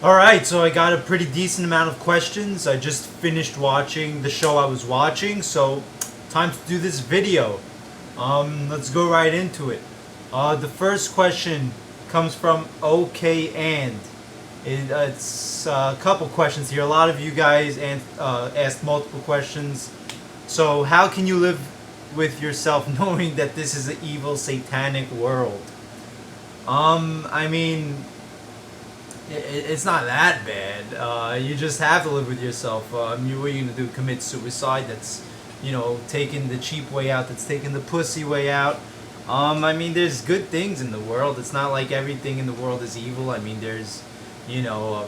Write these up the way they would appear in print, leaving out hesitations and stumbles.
Alright, so I got a pretty decent amount of questions. I just finished watching the show I was watching, so time to do this video. Let's go right into it. The first question comes from OK and. It's a couple questions here. A lot of you guys asked multiple questions. So, how can you live with yourself knowing that this is an evil, satanic world? I mean, it's not that bad. You just have to live with yourself. What are you gonna do? Commit suicide? That's, taking the cheap way out. That's taking the pussy way out. I mean, there's good things in the world. It's not like everything in the world is evil. I mean, there's,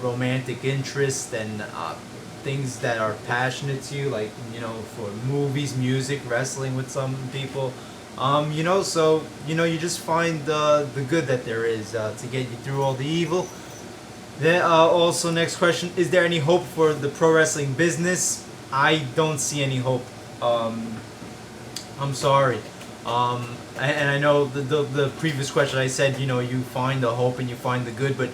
romantic interest and things that are passionate to you, like, for movies, music, wrestling with some people. You just find the good that there is to get you through all the evil. Then also, next question: is there any hope for the pro wrestling business? I don't see any hope. I'm sorry. And I know the previous question I said, you find the hope and you find the good, but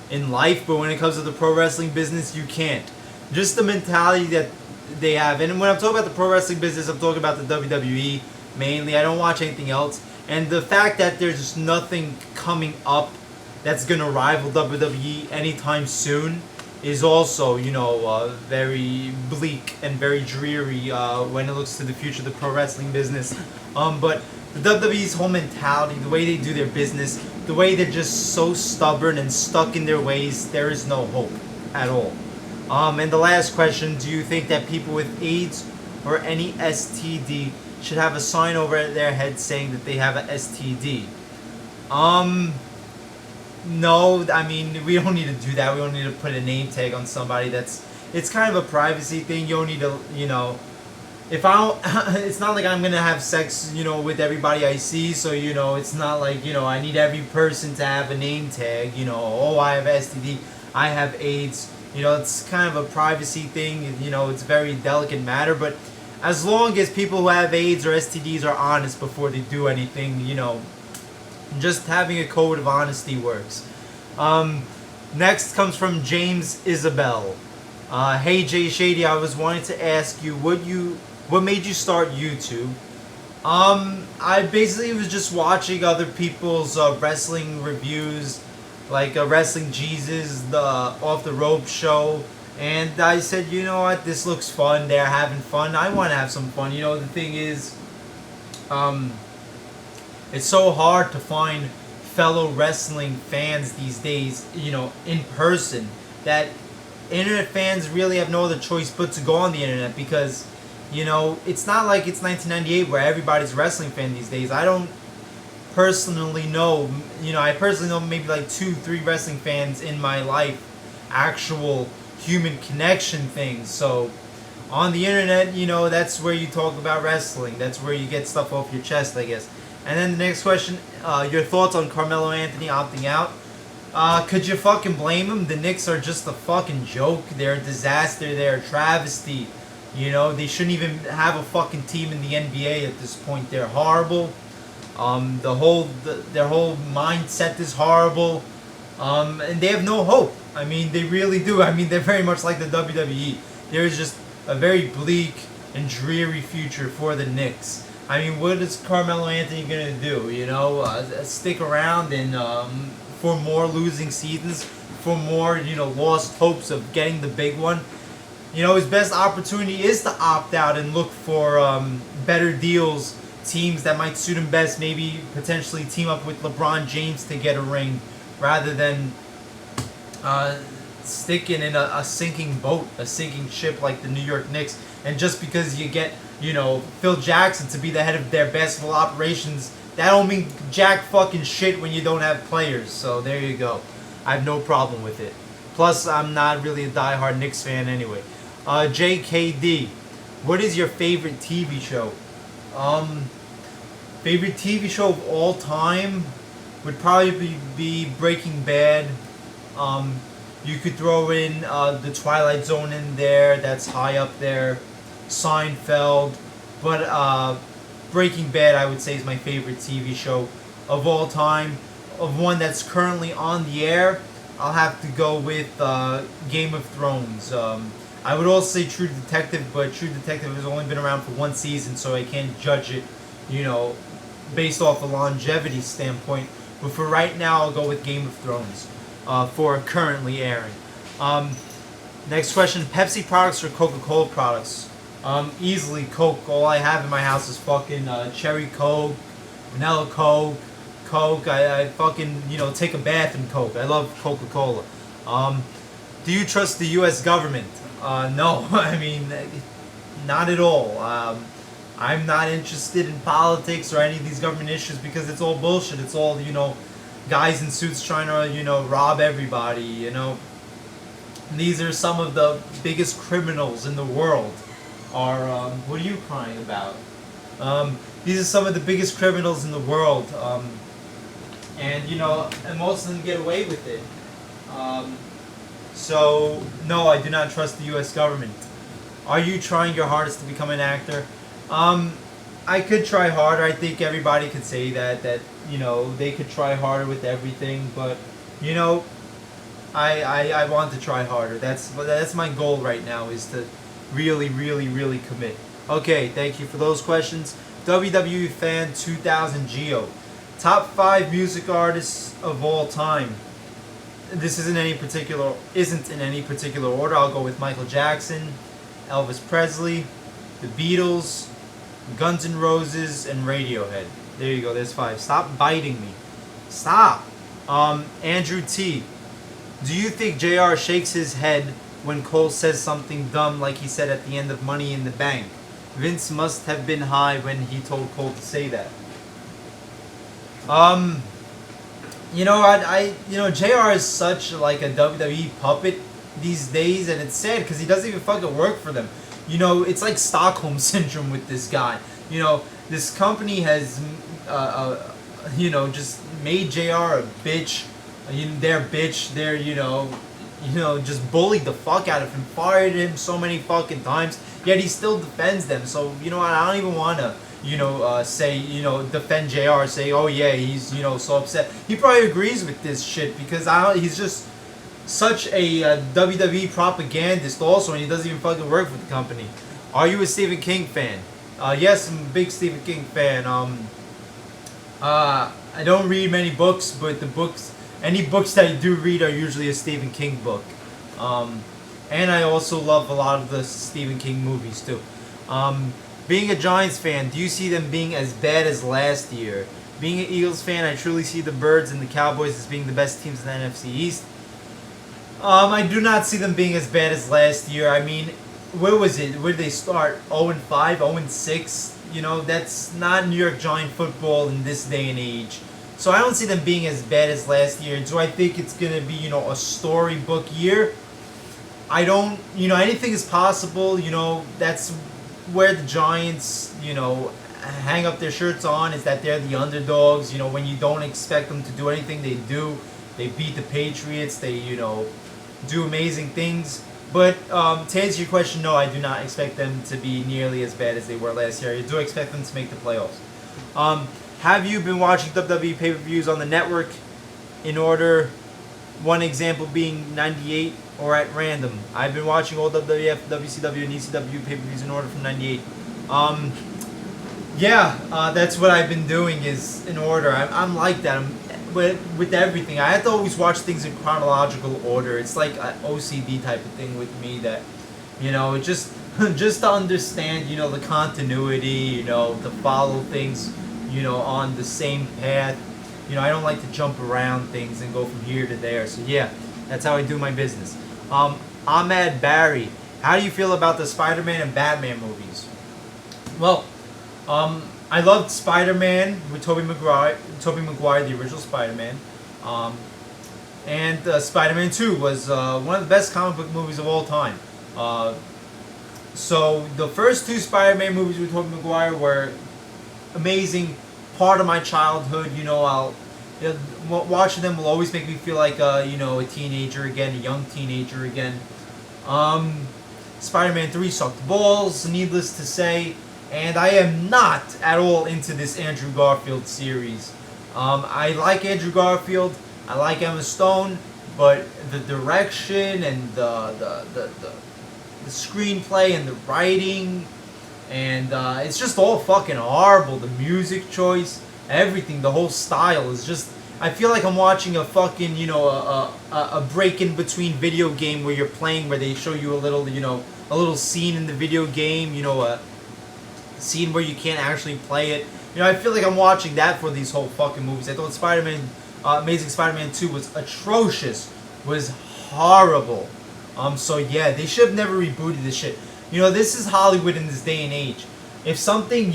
in life, but when it comes to the pro wrestling business, you can't. Just the mentality that they have, and when I'm talking about the pro wrestling business, I'm talking about the WWE mainly. I don't watch anything else, and the fact that there's just nothing coming up that's gonna rival WWE anytime soon is also, very bleak and very dreary when it looks to the future of the pro wrestling business. But the WWE's whole mentality, the way they do their business, the way they're just so stubborn and stuck in their ways, there is no hope at all. And the last question: do you think that people with AIDS or any STD should have a sign over their head saying that they have a STD? No, I mean, we don't need to do that. We don't need to put a name tag on somebody. It's kind of a privacy thing. You don't need to, if I don't, it's not like I'm gonna have sex, with everybody I see. So, it's not like, I need every person to have a name tag. Oh, I have STD, I have AIDS. It's kind of a privacy thing. It's a very delicate matter. But as long as people who have AIDS or STDs are honest before they do anything, just having a code of honesty works. Next comes from James Isabel. Hey Jay Shady, I was wanting to ask you, what made you start YouTube? I basically was just watching other people's wrestling reviews, like Wrestling Jesus, the Off the Rope show, and I said, you know what, this looks fun. They're having fun. I want to have some fun. The thing is, it's so hard to find fellow wrestling fans these days, in person, that internet fans really have no other choice but to go on the internet because, it's not like it's 1998 where everybody's a wrestling fan these days. I don't personally know, I personally know maybe like 2-3 wrestling fans in my life, actual human connection things. So on the internet, that's where you talk about wrestling. That's where you get stuff off your chest, I guess. And then the next question, your thoughts on Carmelo Anthony opting out? Could you fucking blame him? The Knicks are just a fucking joke. They're a disaster. They're a travesty. They shouldn't even have a fucking team in the NBA at this point. They're horrible. Their whole mindset is horrible. And they have no hope. I mean, they really do. I mean, they're very much like the WWE. There is just a very bleak and dreary future for the Knicks. I mean, what is Carmelo Anthony gonna do? Stick around and for more losing seasons, for more lost hopes of getting the big one. His best opportunity is to opt out and look for better deals, teams that might suit him best. Maybe potentially team up with LeBron James to get a ring, rather than sticking in a sinking boat, a sinking ship like the New York Knicks. And just because you get Phil Jackson to be the head of their basketball operations, that don't mean jack fucking shit when you don't have players. So there you go. I have no problem with it. Plus, I'm not really a diehard Knicks fan anyway. JKD, what is your favorite TV show? Favorite TV show of all time would probably be Breaking Bad. You could throw in the Twilight Zone in there. That's high up there. Seinfeld, but Breaking Bad, I would say, is my favorite TV show of all time. Of one that's currently on the air, I'll have to go with Game of Thrones. I would also say True Detective, but True Detective has only been around for one season, so I can't judge it, you know, based off a longevity standpoint. But for right now, I'll go with Game of Thrones for currently airing. Next question: Pepsi products or Coca-Cola products? Easily Coke. All I have in my house is fucking cherry Coke, vanilla Coke, Coke. I fucking take a bath in Coke. I love Coca-Cola. Do you trust the U.S. government? No, I mean, not at all. I'm not interested in politics or any of these government issues because it's all bullshit. It's all guys in suits trying to rob everybody. These are some of the biggest criminals in the world. What are you crying about? These are some of the biggest criminals in the world, and most of them get away with it. So no, I do not trust the U.S. government. Are you trying your hardest to become an actor? I could try harder. I think everybody could say that they could try harder with everything, but I want to try harder. That's my goal right now, is to really, really, really commit. Okay, thank you for those questions. WWE Fan 2000 Geo. Top 5 music artists of all time. This isn't in any particular order. I'll go with Michael Jackson, Elvis Presley, the Beatles, Guns N' Roses, and Radiohead. There you go, there's 5. Stop biting me. Stop. Andrew T. Do you think JR shakes his head when Cole says something dumb like he said at the end of Money in the Bank? Vince must have been high when he told Cole to say that. JR is such like a WWE puppet these days, and it's sad because he doesn't even fucking work for them. It's like Stockholm syndrome with this guy. This company has, just made JR a bitch. They're bitch. They're, just bullied the fuck out of him, fired him so many fucking times, yet he still defends them. So, I don't even want to, say, defend JR, say, oh yeah, he's, so upset. He probably agrees with this shit because he's just such a WWE propagandist also, and he doesn't even fucking work for the company. Are you a Stephen King fan? Yes, I'm a big Stephen King fan. I don't read many books, but any books that I do read are usually a Stephen King book. And I also love a lot of the Stephen King movies too. Being a Giants fan, do you see them being as bad as last year? Being an Eagles fan, I truly see the Birds and the Cowboys as being the best teams in the NFC East. I do not see them being as bad as last year. I mean, where was it? Where did they start? 0-5, 0-6? That's not New York Giant football in this day and age. So I don't see them being as bad as last year. Do I think it's going to be, a storybook year? I don't, anything is possible. That's where the Giants, hang up their shirts on, is that they're the underdogs. When you don't expect them to do anything, they do. They beat the Patriots. They, do amazing things. But to answer your question, no, I do not expect them to be nearly as bad as they were last year. I do expect them to make the playoffs. Have you been watching WWE pay-per-views on the network in order, one example being 98, or at random? I've been watching all WWF, WCW, and ECW pay-per-views in order from 98. That's what I've been doing, is in order. I'm like that. With everything, I have to always watch things in chronological order. It's like an OCD type of thing with me that, just to understand, the continuity, to follow things, on the same path. I don't like to jump around things and go from here to there. So yeah, that's how I do my business. Ahmad Barry, how do you feel about the Spider-Man and Batman movies? Well, I loved Spider-Man with Tobey Maguire, the original Spider-Man. And Spider-Man 2 was one of the best comic book movies of all time. So the first 2 Spider-Man movies with Tobey Maguire were amazing, part of my childhood. Watching them will always make me feel like a teenager again, a young teenager again. Spider-Man 3 sucked balls, needless to say. And I am not at all into this Andrew Garfield series. I like Andrew Garfield. I like Emma Stone. but the direction and the screenplay and the writing, and it's just all fucking horrible. The music choice, everything, the whole style is just. I feel like I'm watching a fucking, a break in between video game where you're playing, where they show you a little, a little scene in the video game, a scene where you can't actually play it. I feel like I'm watching that for these whole fucking movies. I thought Spider-Man, Amazing Spider-Man 2 was atrocious, was horrible. So yeah, they should have never rebooted this shit. This is Hollywood in this day and age. If something,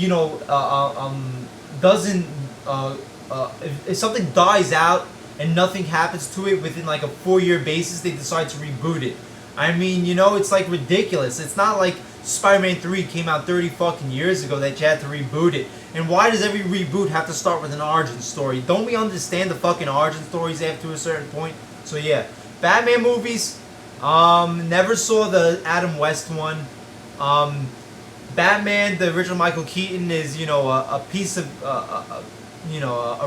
doesn't, if something dies out and nothing happens to it within like a 4-year basis, they decide to reboot it. I mean, it's like ridiculous. It's not like Spider-Man 3 came out 30 fucking years ago that you had to reboot it. And why does every reboot have to start with an origin story? Don't we understand the fucking origin stories after a certain point? So yeah, Batman movies, never saw the Adam West one. Batman, the original Michael Keaton, is, a piece of, a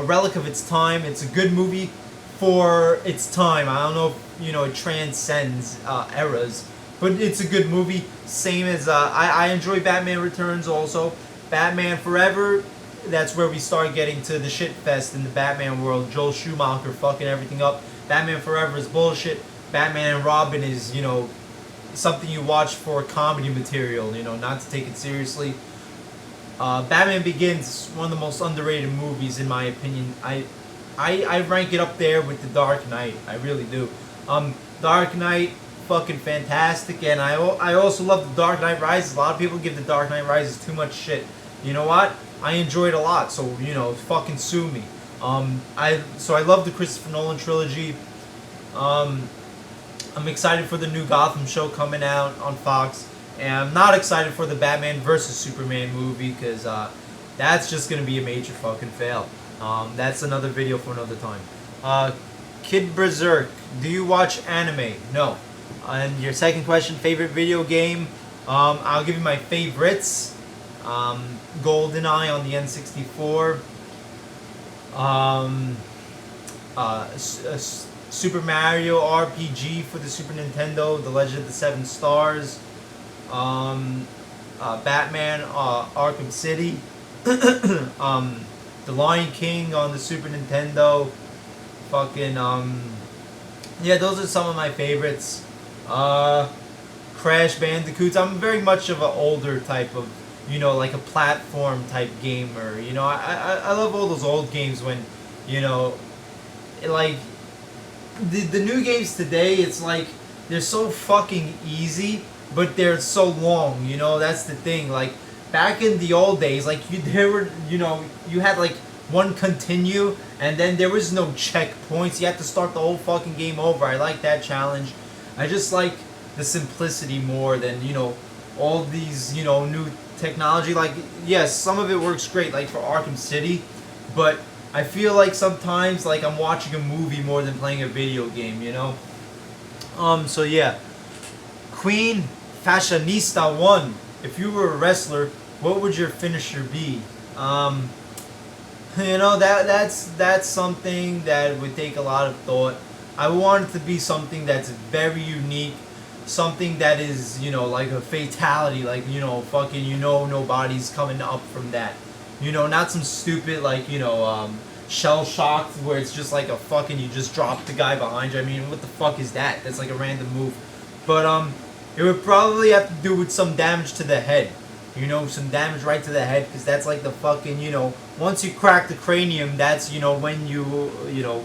relic of its time. It's a good movie for its time. I don't know if, it transcends eras, but it's a good movie. Same as, I enjoy Batman Returns also. Batman Forever, that's where we start getting to the shit fest in the Batman world. Joel Schumacher fucking everything up. Batman Forever is bullshit. Batman and Robin is, something you watch for comedy material, not to take it seriously. Batman Begins, one of the most underrated movies in my opinion. I rank it up there with The Dark Knight. I really do. Dark Knight, fucking fantastic, and I also love The Dark Knight Rises. A lot of people give The Dark Knight Rises too much shit. You know what? I enjoy it a lot, so fucking sue me. I love the Christopher Nolan trilogy. I'm excited for the new Gotham show coming out on Fox. And I'm not excited for the Batman vs. Superman movie because that's just going to be a major fucking fail. That's another video for another time. Kid Berserk, do you watch anime? No. And your second question, favorite video game? I'll give you my favorites. GoldenEye on the N64. Super Mario RPG for the Super Nintendo, The Legend of the Seven Stars. Batman Arkham City. The Lion King on the Super Nintendo. Fucking, yeah, those are some of my favorites. Crash Bandicoots. I'm very much of an older type of, like a platform type gamer. I love all those old games when, like, the new games today, it's like, they're so fucking easy, but they're so long, that's the thing. Like, back in the old days, like, you had, like, one continue, and then there was no checkpoints. You had to start the whole fucking game over. I like that challenge. I just like the simplicity more than, all these, new technology. Like, yes, some of it works great, like for Arkham City, but I feel like sometimes, like, I'm watching a movie more than playing a video game, So yeah. Queen Fashionista 1. If you were a wrestler, what would your finisher be? That's something that would take a lot of thought. I want it to be something that's very unique, something that is, like a fatality, like, fucking, nobody's coming up from that. Not some stupid, like, shell shocked where it's just like a fucking, you just drop the guy behind you. I mean, what the fuck is that? That's like a random move. But, it would probably have to do with some damage to the head. Some damage right to the head, because that's like the fucking, once you crack the cranium, that's, when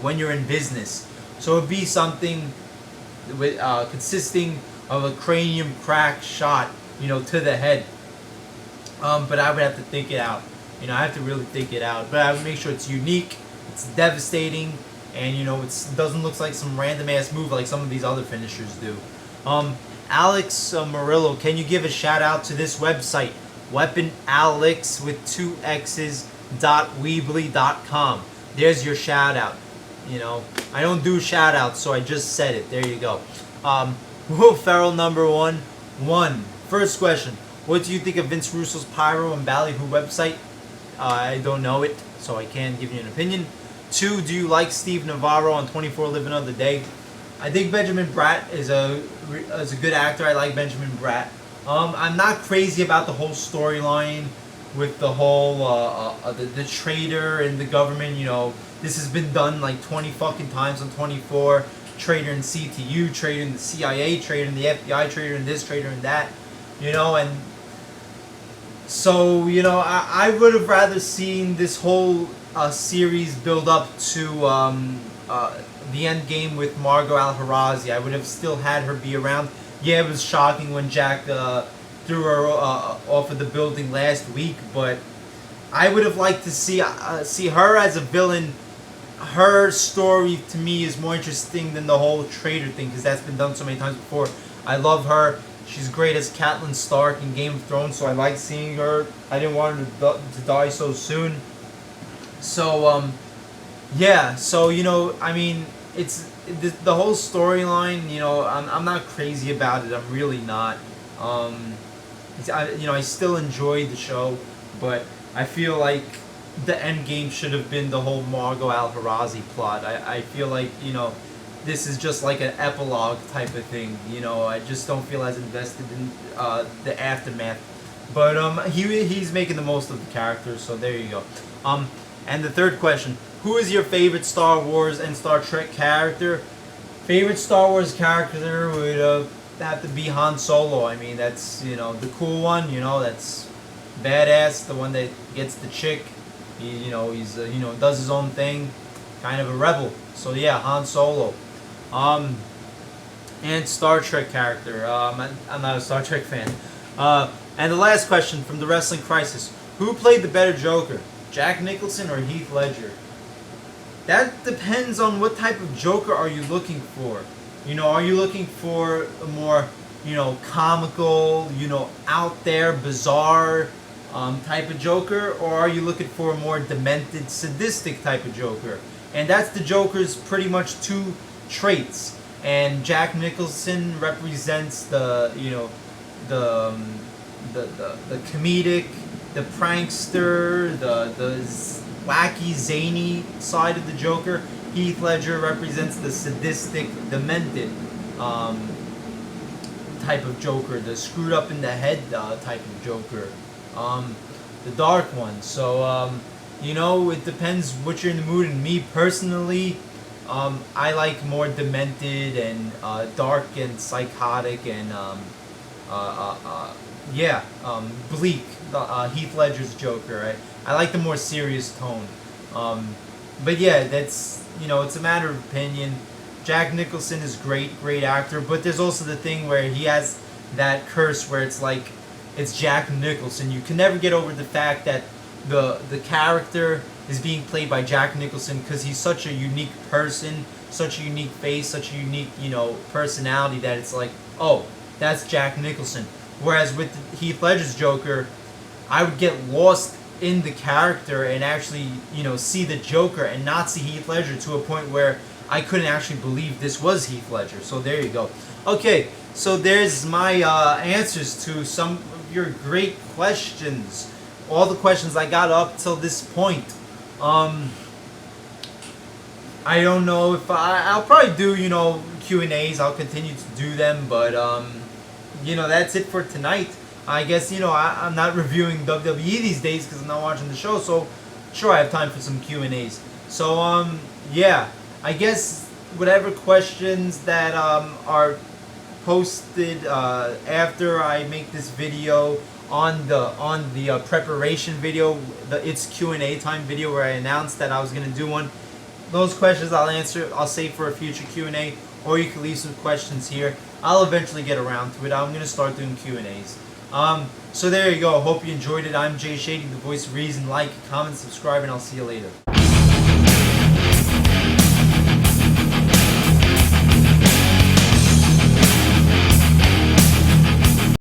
when you're in business. So it'd be something with, consisting of a cranium crack shot, to the head. But I would have to think it out. I have to really think it out. But I would make sure it's unique, it's devastating, and, it doesn't look like some random ass move like some of these other finishers do. Alex Murillo, can you give a shout out to this website, weaponalex with 2 x's.weebly.com. There's your shout out. I don't do shout outs, so I just said it. There you go. Will Ferrell number 1. First question, what do you think of Vince Russo's Pyro and Ballyhoo website? I don't know it, so I can't give you an opinion. 2, do you like Steve Navarro on 24 Live Another Day? I think Benjamin Bratt is a good actor. I like Benjamin Bratt. I'm not crazy about the whole storyline with the whole the traitor and the government. You know, this has been done like 20 fucking times on 24. Traitor in CTU, traitor in the CIA, traitor in the FBI, traitor in this, traitor in that. You know, and so, you know, I would have rather seen this whole series build up to the end game with Margot Al-Harazi. I would have still had her be around. Yeah, it was shocking when Jack threw her off of the building last week, but I would have liked to see her as a villain. Her story to me is more interesting than the whole traitor thing, because that's been done so many times before. I love her. She's great as Catelyn Stark in Game of Thrones, so I like seeing her. I didn't want her to die so soon. So, yeah. So, you know, I mean, it's the whole storyline. You know, I'm not crazy about it. I'm really not. You know, I still enjoy the show, but I feel like the end game should have been the whole Margot Al-Harazi plot. I feel like, you know, this is just like an epilogue type of thing. You know, I just don't feel as invested in the aftermath. But he's making the most of the characters, so there you go. And the third question: who is your favorite Star Wars and Star Trek character? Favorite Star Wars character would have to be Han Solo. I mean, that's, you know, the cool one. You know, that's badass. The one that gets the chick. You know, he's you know, does his own thing, kind of a rebel. So yeah, Han Solo. And Star Trek character. I'm not a Star Trek fan. And the last question from the Wrestling Crisis: who played the better Joker, Jack Nicholson or Heath Ledger? That depends on what type of Joker are you looking for. You know, are you looking for a more, you know, comical, you know, out there, bizarre type of Joker, or are you looking for a more demented, sadistic type of Joker? And that's the Joker's pretty much two traits. And Jack Nicholson represents the, you know, the comedic, the prankster, the wacky, zany side of the Joker. Heath Ledger represents the sadistic, demented type of Joker, the screwed up in the head type of Joker. The dark one. So, you know, it depends what you're in the mood. And me personally, I like more demented and dark and psychotic and bleak. Heath Ledger's Joker. I like the more serious tone. But yeah, that's, you know, it's a matter of opinion. Jack Nicholson is great actor, but there's also the thing where he has that curse where it's like, it's Jack Nicholson. You can never get over the fact that the character is being played by Jack Nicholson, because he's such a unique person, such a unique face, such a unique, you know, personality, that it's like, oh, that's Jack Nicholson. Whereas with Heath Ledger's Joker, I would get lost in the character and actually, you know, see the Joker and not see Heath Ledger, to a point where I couldn't actually believe this was Heath Ledger. So there you go. Okay, so there's my answers to some of your great questions. All the questions I got up till this point. I don't know if I'll probably do, you know, Q&As. I'll continue to do them, but you know, that's it for tonight. I guess, you know, I'm not reviewing WWE these days because I'm not watching the show, so sure, I have time for some Q&As. So yeah, I guess whatever questions that are posted after I make this video on the preparation video, it's Q&A time video where I announced that I was gonna do one. Those questions I'll answer. I'll save for a future Q&A, or you can leave some questions here. I'll eventually get around to it. I'm gonna start doing Q&As. So there you go. Hope you enjoyed it. I'm Jay Shady, the voice of reason. Like, comment, subscribe, and I'll see you later.